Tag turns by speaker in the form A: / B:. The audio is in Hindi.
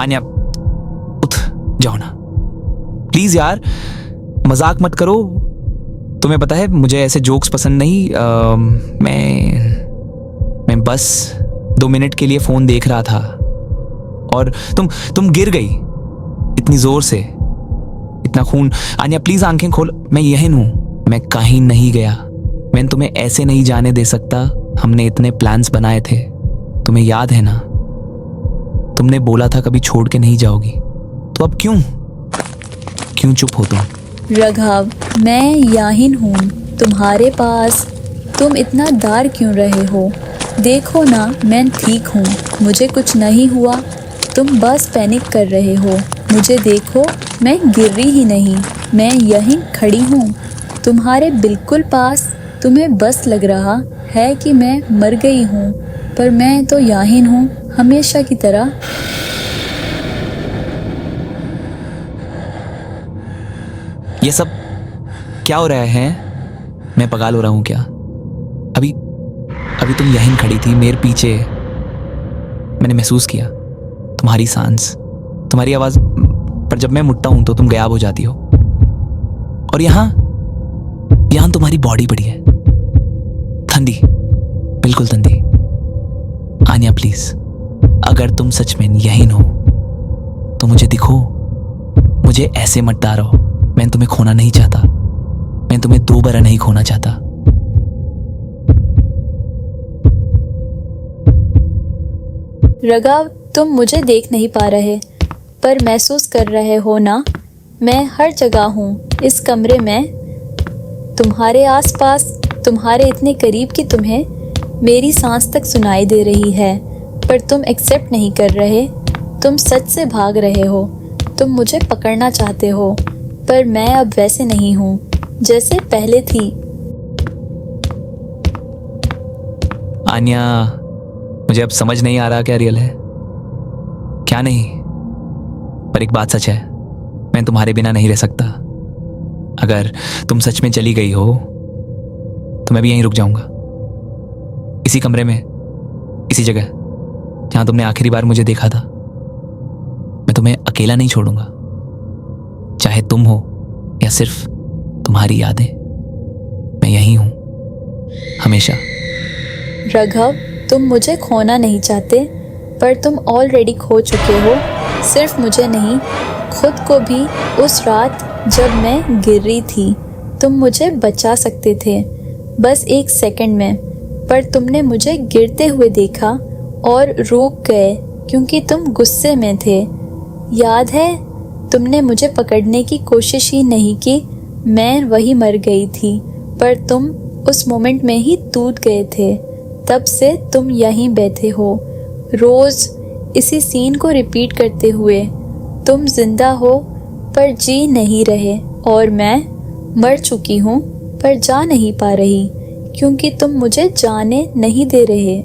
A: आन्या उठ जाओ ना प्लीज यार, मजाक मत करो। तुम्हें पता है मुझे ऐसे जोक्स पसंद नहीं। मैं बस 2 मिनट के लिए फोन देख रहा था और तुम गिर गई इतनी जोर से, इतना खून। आन्या प्लीज आंखें खोल, मैं यहीं हूं, मैं कहीं नहीं गया। मैं तुम्हें ऐसे नहीं जाने दे सकता। हमने इतने प्लान्स बनाए थे, तुम्हें याद है ना? तुमने बोला था कभी छोड़ के नहीं जाओगी, तो अब क्यों चुप हो तुम?
B: राघव, मैं याहिन हूँ तुम्हारे पास। तुम इतना डर क्यों रहे हो? देखो ना, मैं ठीक हूँ, मुझे कुछ नहीं हुआ। तुम बस पैनिक कर रहे हो। मुझे देखो, मैं गिर रही ही नहीं, मैं यहीं खड़ी हूँ तुम्हारे बिल्कुल पास। तुम्हें बस लग रहा है कि मैं मर गई हूँ, पर मैं तो याहिन हूँ हमेशा की तरह।
A: ये सब क्या हो रहा है? मैं पागल हो रहा हूँ क्या? अभी तुम यहीं खड़ी थी मेरे पीछे। मैंने महसूस किया तुम्हारी सांस, तुम्हारी आवाज, पर जब मैं मुड़ता हूं तो तुम गायब हो जाती हो। और यहां तुम्हारी बॉडी पड़ी है, ठंडी, बिल्कुल ठंडी। आन्या प्लीज, अगर तुम सच में यहीं हो तो मुझे दिखो, मुझे ऐसे मत डारो। मैं तुम्हें खोना नहीं चाहता, मैं तुम्हें दोबारा नहीं खोना चाहता।
B: राघव, तुम मुझे देख नहीं पा रहे, पर महसूस कर रहे हो ना? मैं हर जगह हूँ इस कमरे में, तुम्हारे आसपास, तुम्हारे इतने करीब कि तुम्हें मेरी सांस तक सुनाई दे रही है। पर तुम एक्सेप्ट नहीं कर रहे, तुम सच से भाग रहे हो। तुम मुझे पकड़ना चाहते हो, पर मैं अब वैसे नहीं हूँ जैसे पहले थी।
A: आन्या, मुझे अब समझ नहीं आ रहा क्या रियल है क्या नहीं, पर एक बात सच है, मैं तुम्हारे बिना नहीं रह सकता। अगर तुम सच में चली गई हो तो मैं भी यहीं रुक जाऊंगा, इसी कमरे में, इसी जगह जहां तुमने आखिरी बार मुझे देखा था। मैं तुम्हें अकेला नहीं छोड़ूंगा, चाहे तुम हो या सिर्फ तुम्हारी यादें। मैं यहीं हूं हमेशा।
B: राघव, तुम मुझे खोना नहीं चाहते, पर तुम ऑलरेडी खो चुके हो। सिर्फ मुझे नहीं, खुद को भी। उस रात जब मैं गिर रही थी, तुम मुझे बचा सकते थे बस 1 सेकंड में, पर तुमने मुझे गिरते हुए देखा और रुक गए क्योंकि तुम गुस्से में थे। याद है, तुमने मुझे पकड़ने की कोशिश ही नहीं की। मैं वही मर गई थी, पर तुम उस मोमेंट में ही टूट गए थे। तब से तुम यहीं बैठे हो, रोज इसी सीन को रिपीट करते हुए। तुम जिंदा हो पर जी नहीं रहे, और मैं मर चुकी हूँ पर जा नहीं पा रही, क्योंकि तुम मुझे जाने नहीं दे रहे।